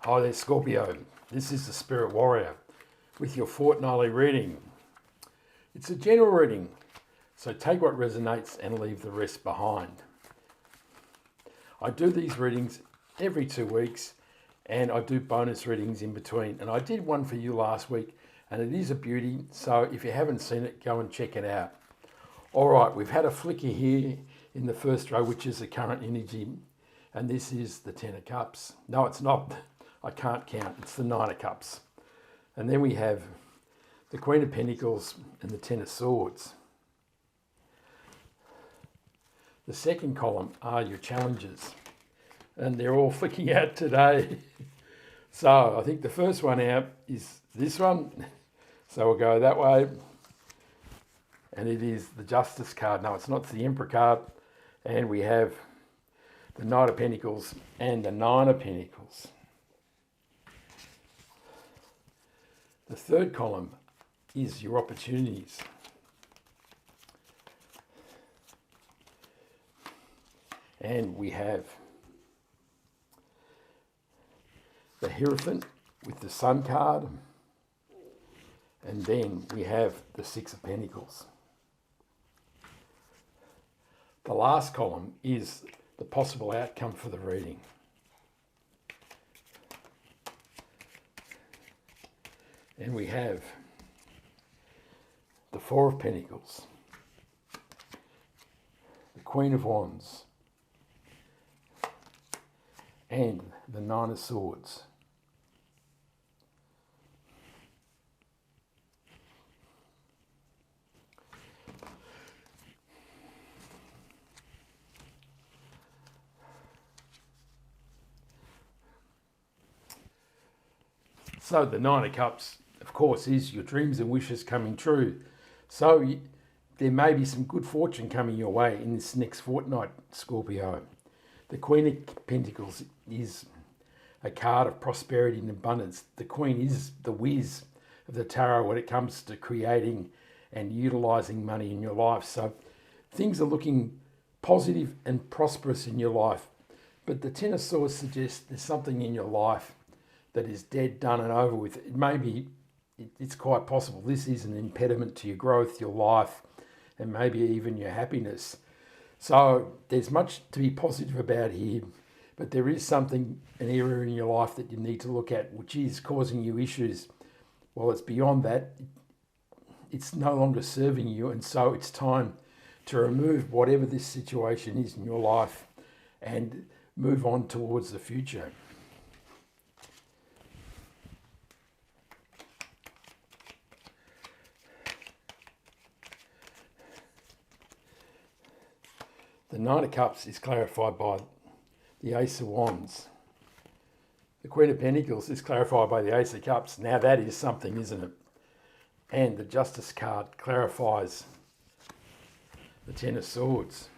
Hi there, Scorpio. This is the Spirit Warrior with your fortnightly reading. It's a general reading, so take what resonates and leave the rest behind. I do these readings every 2 weeks and I do bonus readings in between. And I did one for you last week and it is a beauty, so if you haven't seen it, go and check it out. All right, we've had a flicker here in the first row, which is the current energy, and this is the Ten of Cups. No, it's not. I can't count. It's the Nine of Cups. And then we have the Queen of Pentacles and the Ten of Swords. The second column are your challenges, and they're all flicking out today. So I think the first one out is this one. So we'll go that way. And it is the Justice card. No, it's not. It's the Emperor card. And we have the Knight of Pentacles and the Nine of Pentacles. The third column is your opportunities. And we have the Hierophant with the Sun card. And then we have the Six of Pentacles. The last column is the possible outcome for the reading. And we have the Four of Pentacles, the Queen of Wands, and the Nine of Swords. So the Nine of Cups, of course, is your dreams and wishes coming true. So there may be some good fortune coming your way in this next fortnight, Scorpio. The Queen of Pentacles is a card of prosperity and abundance. The Queen is the whiz of the tarot when it comes to creating and utilising money in your life. So things are looking positive and prosperous in your life. But the Ten of Swords suggests there's something in your life that is dead, done and over with. It may be, it's quite possible this is an impediment to your growth, your life, and maybe even your happiness. So there's much to be positive about here, but there is something, an area in your life that you need to look at, which is causing you issues. Well, it's beyond that. It's no longer serving you, and so it's time to remove whatever this situation is in your life and move on towards the future. The Nine of Cups is clarified by the Ace of Wands. The Queen of Pentacles is clarified by the Ace of Cups. Now that is something, isn't it? And the Justice card clarifies the Ten of Swords.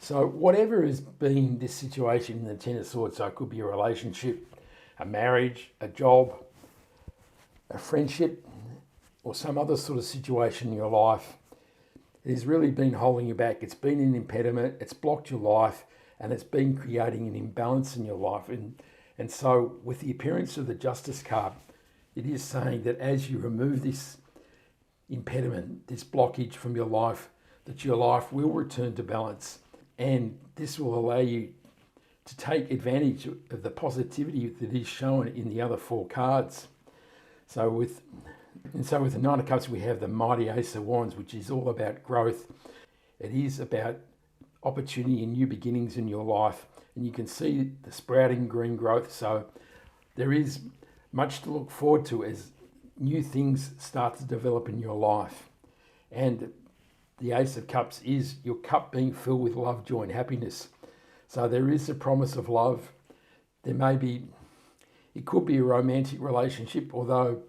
So whatever has been this situation in the Ten of Swords, so it could be a relationship, a marriage, a job, a friendship, or some other sort of situation in your life, it has really been holding you back. It's been an impediment, it's blocked your life, and it's been creating an imbalance in your life. And so with the appearance of the Justice card, it is saying that as you remove this impediment, this blockage from your life, that your life will return to balance. And this will allow you to take advantage of the positivity that is shown in the other four cards. So with the Nine of Cups, we have the mighty Ace of Wands, which is all about growth. It is about opportunity and new beginnings in your life. And you can see the sprouting green growth. So there is much to look forward to as new things start to develop in your life. And the Ace of Cups is your cup being filled with love, joy and happiness. So there is a promise of love. It could be a romantic relationship, although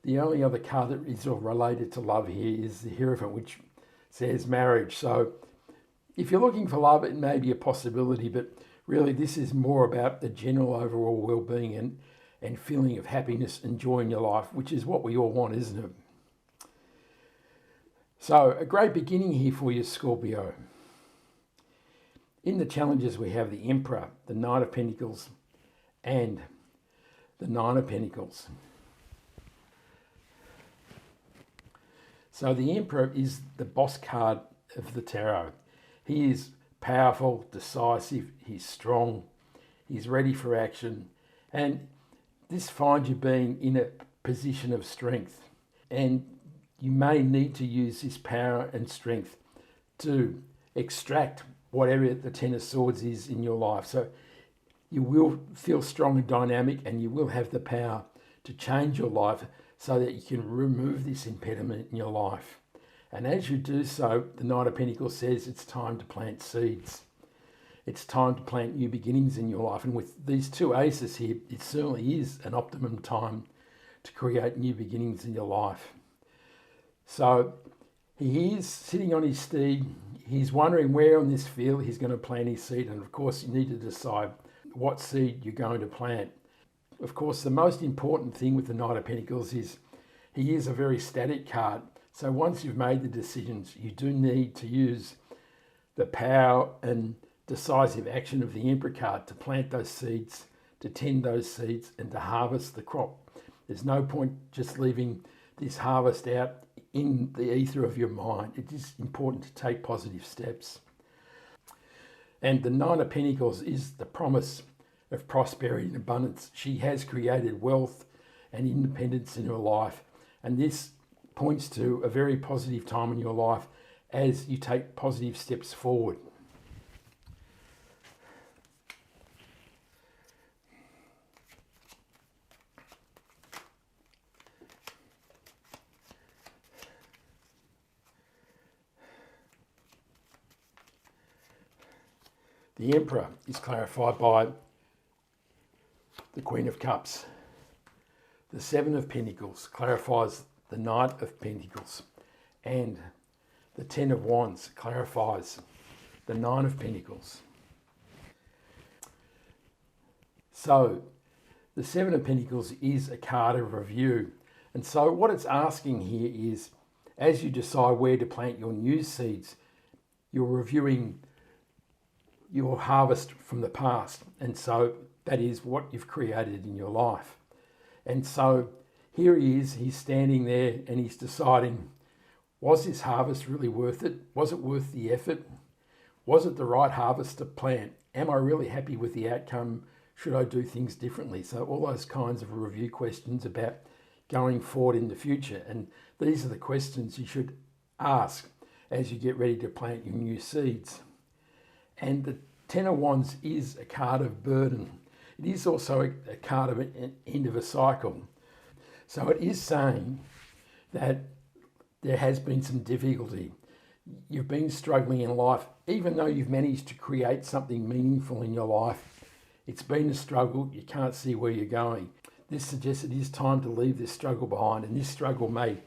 the only other card that is related to love here is the Hierophant, which says marriage. So if you're looking for love, it may be a possibility, but really this is more about the general overall well-being and feeling of happiness and joy in your life, which is what we all want, isn't it? So a great beginning here for you, Scorpio. In the challenges, we have the Emperor, the Knight of Pentacles, and the Nine of Pentacles. So the Emperor is the boss card of the tarot. He is powerful, decisive, he's strong, he's ready for action, and this finds you being in a position of strength, and you may need to use this power and strength to extract whatever the Ten of Swords is in your life. So you will feel strong and dynamic, and you will have the power to change your life so that you can remove this impediment in your life. And as you do so, the Knight of Pentacles says it's time to plant seeds. It's time to plant new beginnings in your life. And with these two aces here, it certainly is an optimum time to create new beginnings in your life. So he is sitting on his steed. He's wondering where on this field he's going to plant his seed. And of course, you need to decide what seed you're going to plant. Of course, the most important thing with the Knight of Pentacles is he is a very static card. So once you've made the decisions, you do need to use the power and decisive action of the Emperor card to plant those seeds, to tend those seeds, and to harvest the crop. There's no point just leaving this harvest out in the ether of your mind. It is important to take positive steps. And the Nine of Pentacles is the promise of prosperity and abundance. She has created wealth and independence in her life, and this points to a very positive time in your life as you take positive steps forward. The Emperor is clarified by the Queen of Cups. The Seven of Pentacles clarifies the Knight of Pentacles. And the Ten of Wands clarifies the Nine of Pentacles. So the Seven of Pentacles is a card of review. And so what it's asking here is, as you decide where to plant your new seeds, you're reviewing your harvest from the past. And so that is what you've created in your life. And so here he is, he's standing there and he's deciding, was this harvest really worth it? Was it worth the effort? Was it the right harvest to plant? Am I really happy with the outcome? Should I do things differently? So all those kinds of review questions about going forward in the future. And these are the questions you should ask as you get ready to plant your new seeds. And the Ten of Wands is a card of burden. It is also a card of an end of a cycle. So it is saying that there has been some difficulty. You've been struggling in life, even though you've managed to create something meaningful in your life. It's been a struggle. You can't see where you're going. This suggests it is time to leave this struggle behind, and this struggle may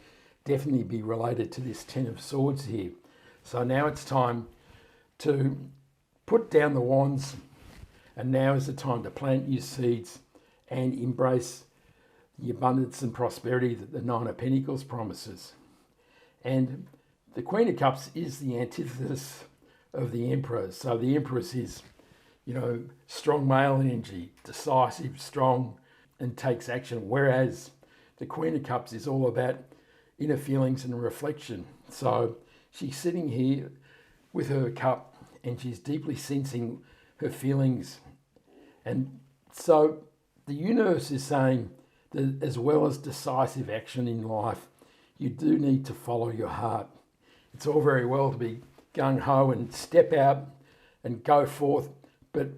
definitely be related to this Ten of Swords here. So now it's time to put down the wands, and now is the time to plant new seeds and embrace the abundance and prosperity that the Nine of Pentacles promises. And the Queen of Cups is the antithesis of the Emperor. So the Empress is, strong male energy, decisive, strong, and takes action. Whereas the Queen of Cups is all about inner feelings and reflection. So she's sitting here with her cup and she's deeply sensing her feelings. And so the universe is saying that as well as decisive action in life, you do need to follow your heart. It's all very well to be gung-ho and step out and go forth, but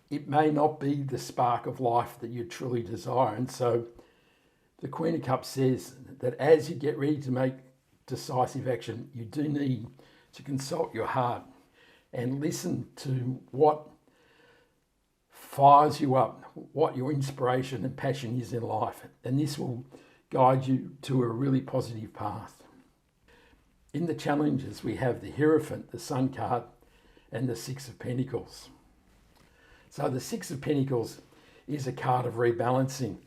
it may not be the spark of life that you truly desire. And so the Queen of Cups says that as you get ready to make decisive action, you do need to consult your heart and listen to what fires you up, what your inspiration and passion is in life. And this will guide you to a really positive path. In the challenges, we have the Hierophant, the Sun card, and the Six of Pentacles. So the Six of Pentacles is a card of rebalancing.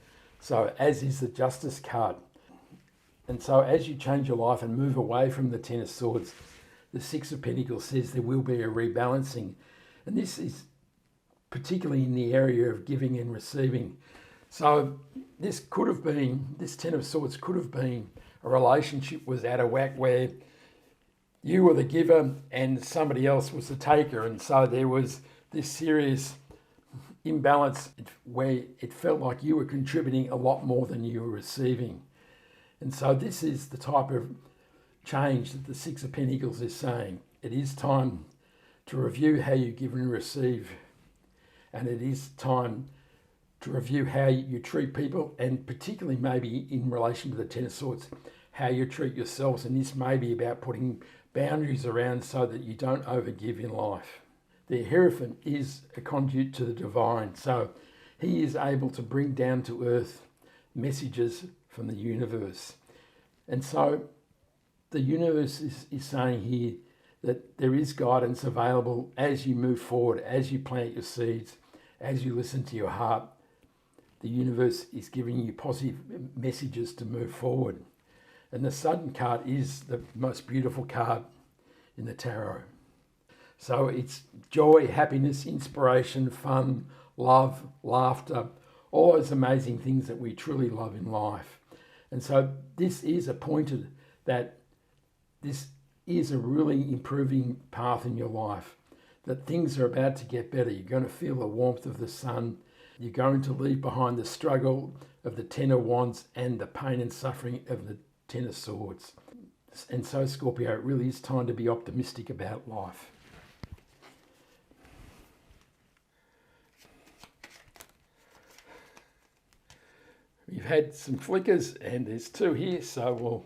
So as is the Justice card. And so as you change your life and move away from the Ten of Swords, the Six of Pentacles says there will be a rebalancing. And this is particularly in the area of giving and receiving. So this Ten of Swords could have been a relationship was out of whack where you were the giver and somebody else was the taker. And so there was this serious imbalance where it felt like you were contributing a lot more than you were receiving. And so this is the type of change that the Six of Pentacles is saying. It is time to review how you give and receive. And it is time to review how you treat people, and particularly maybe in relation to the Ten of Swords, how you treat yourselves. And this may be about putting boundaries around so that you don't overgive in life. The Hierophant is a conduit to the divine, so he is able to bring down to earth messages from the universe. And so the universe is saying here that there is guidance available as you move forward, as you plant your seeds, as you listen to your heart. The universe is giving you positive messages to move forward. And the Sun card is the most beautiful card in the tarot. So it's joy, happiness, inspiration, fun, love, laughter, all those amazing things that we truly love in life. And so this is appointed that this is a really improving path in your life, that things are about to get better. You're going to feel the warmth of the sun. You're going to leave behind the struggle of the Ten of Wands and the pain and suffering of the Ten of Swords. And so, Scorpio, it really is time to be optimistic about life. We've had some flickers, and there's two here, so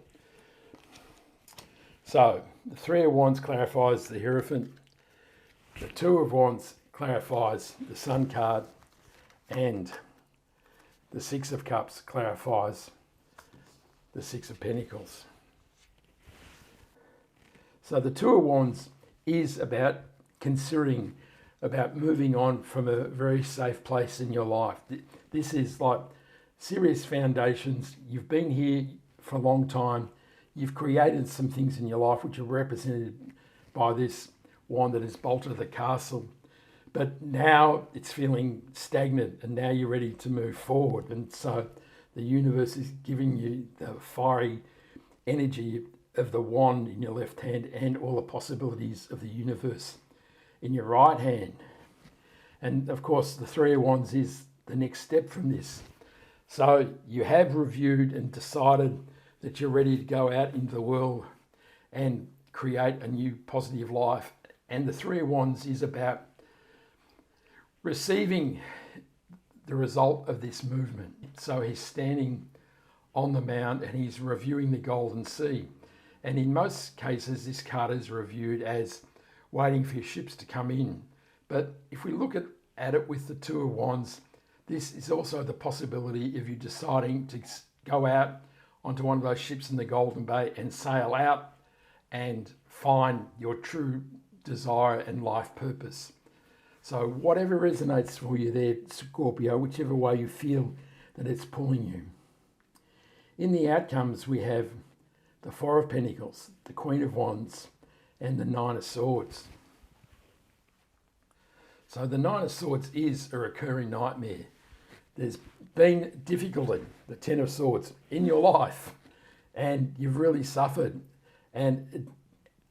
the Three of Wands clarifies the Hierophant. The Two of Wands clarifies the Sun card, and the Six of Cups clarifies the Six of Pentacles. So the Two of Wands is about considering, about moving on from a very safe place in your life. This is like serious foundations. You've been here for a long time. You've created some things in your life which are represented by this wand that is bolted to the castle. But now it's feeling stagnant, and now you're ready to move forward. And so the universe is giving you the fiery energy of the wand in your left hand and all the possibilities of the universe in your right hand. And of course, the Three of Wands is the next step from this. So you have reviewed and decided that you're ready to go out into the world and create a new positive life. And the Three of Wands is about receiving the result of this movement. So he's standing on the mount and he's reviewing the golden sea. And in most cases, this card is reviewed as waiting for your ships to come in. But if we look at it with the Two of Wands, this is also the possibility of you deciding to go out onto one of those ships in the Golden Bay and sail out and find your true desire and life purpose. So whatever resonates for you there, Scorpio, whichever way you feel that it's pulling you. In the outcomes, we have the Four of Pentacles, the Queen of Wands, and the Nine of Swords. So the Nine of Swords is a recurring nightmare. There's been difficulty, the Ten of Swords, in your life, and you've really suffered, and it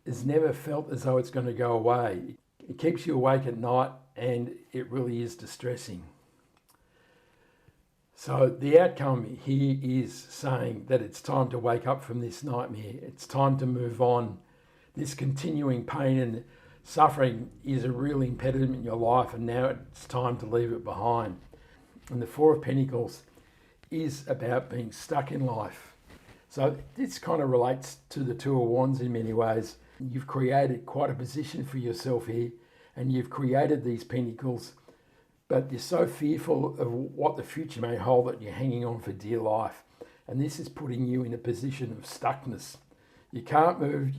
has never felt as though it's going to go away. It keeps you awake at night, and it really is distressing. So the outcome here is saying that it's time to wake up from this nightmare. It's time to move on. This continuing pain and suffering is a real impediment in your life, and now it's time to leave it behind. And the Four of Pentacles is about being stuck in life. So this kind of relates to the Two of Wands in many ways. You've created quite a position for yourself here, and you've created these pentacles, but you're so fearful of what the future may hold that you're hanging on for dear life. And this is putting you in a position of stuckness. You can't move.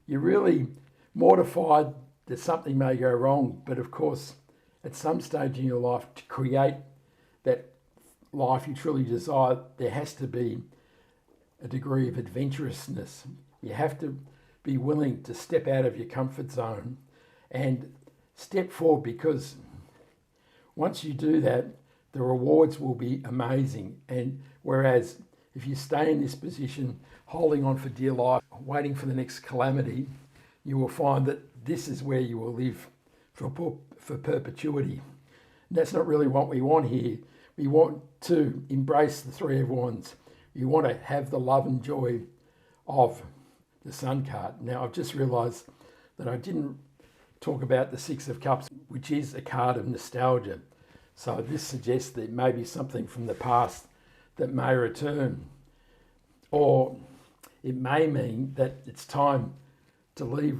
You're really mortified that something may go wrong, but of course, at some stage in your life, to create that life you truly desire, there has to be a degree of adventurousness. You have to be willing to step out of your comfort zone and step forward, because once you do that, the rewards will be amazing. And whereas if you stay in this position, holding on for dear life, waiting for the next calamity, you will find that this is where you will live for perpetuity. And that's not really what we want here. We want to embrace the Three of Wands. We want to have the love and joy of the Sun card. Now, I've just realised that I didn't talk about the Six of Cups, which is a card of nostalgia. So this suggests that it may be something from the past that may return. Or it may mean that it's time to leave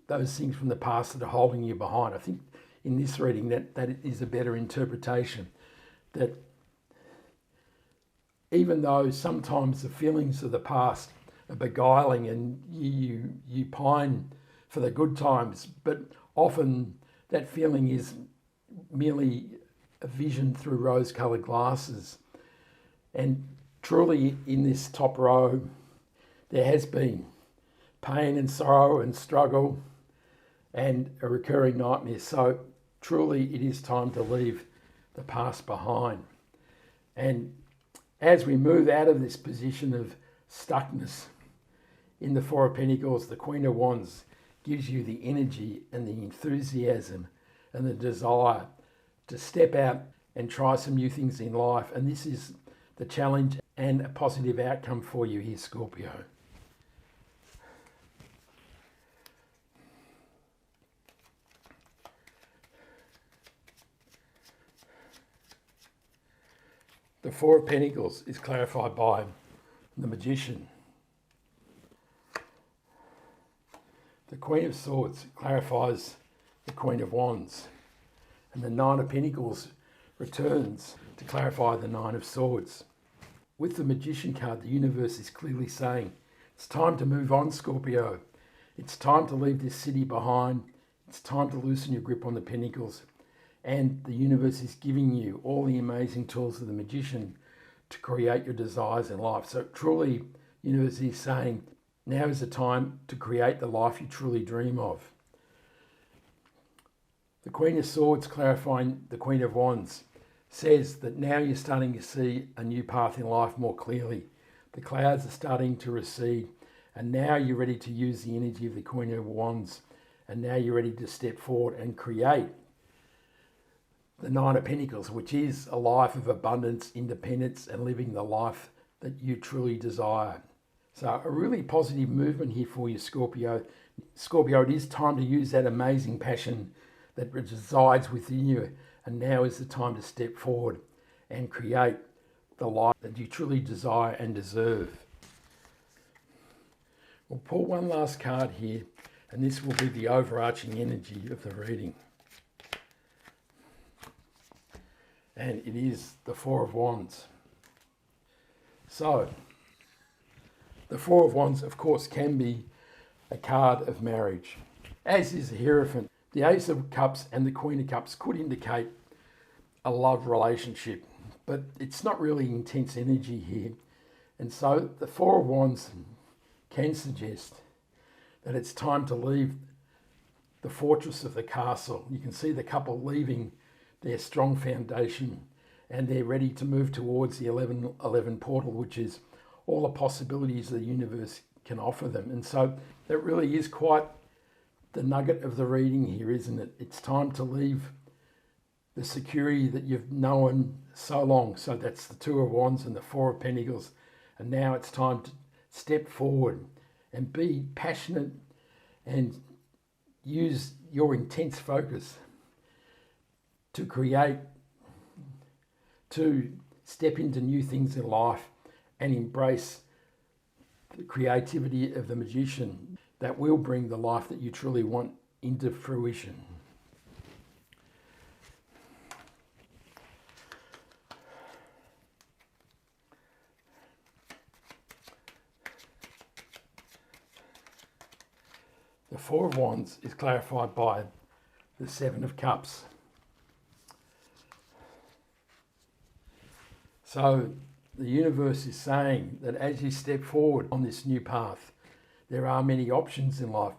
those things from the past that are holding you behind. I think in this reading that is a better interpretation. That even though sometimes the feelings of the past are beguiling and you pine for the good times, but often that feeling is merely a vision through rose-coloured glasses. And truly in this top row, there has been pain and sorrow and struggle and a recurring nightmare. So truly it is time to leave the past behind. And as we move out of this position of stuckness in the Four of Pentacles, the Queen of Wands gives you the energy and the enthusiasm and the desire to step out and try some new things in life. And this is the challenge and a positive outcome for you here, Scorpio. The Four of Pentacles is clarified by the Magician. The Queen of Swords clarifies the Queen of Wands. And the Nine of Pentacles returns to clarify the Nine of Swords. With the Magician card, the universe is clearly saying, it's time to move on, Scorpio. It's time to leave this city behind. It's time to loosen your grip on the Pentacles. And the universe is giving you all the amazing tools of the Magician to create your desires in life. So truly, the universe is saying, now is the time to create the life you truly dream of. The Queen of Swords, clarifying the Queen of Wands, says that now you're starting to see a new path in life more clearly. The clouds are starting to recede, and now you're ready to use the energy of the Queen of Wands, and now you're ready to step forward and create the Nine of Pentacles, which is a life of abundance, independence, and living the life that you truly desire. So a really positive movement here for you, Scorpio. Scorpio, it is time to use that amazing passion that resides within you. And now is the time to step forward and create the life that you truly desire and deserve. We'll pull one last card here, and this will be the overarching energy of the reading. And it is the Four of Wands. So, the Four of Wands, of course, can be a card of marriage, as is the Hierophant. The Ace of Cups and the Queen of Cups could indicate a love relationship, but it's not really intense energy here. And so the Four of Wands can suggest that it's time to leave the fortress of the castle. You can see the couple leaving their strong foundation, and they're ready to move towards the 1111 portal, which is all the possibilities the universe can offer them. And so that really is quite the nugget of the reading here, isn't it? It's time to leave the security that you've known so long. So that's the Two of Wands and the Four of Pentacles. And now it's time to step forward and be passionate and use your intense focus to create, to step into new things in life and embrace the creativity of the Magician that will bring the life that you truly want into fruition. The Four of Wands is clarified by the Seven of Cups. So the universe is saying that as you step forward on this new path, there are many options in life,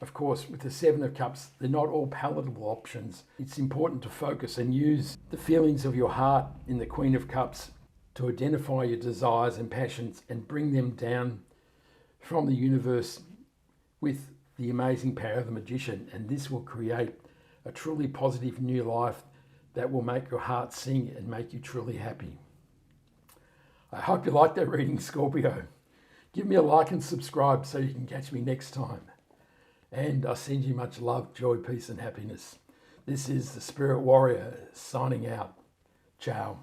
Of course, with the Seven of Cups, they're not all palatable options. It's important to focus and use the feelings of your heart in the Queen of Cups to identify your desires and passions and bring them down from the universe with the amazing power of the Magician. And this will create a truly positive new life that will make your heart sing and make you truly happy. I hope you liked that reading, Scorpio. Give me a like and subscribe so you can catch me next time. And I send you much love, joy, peace and happiness. This is the Spirit Warrior signing out. Ciao.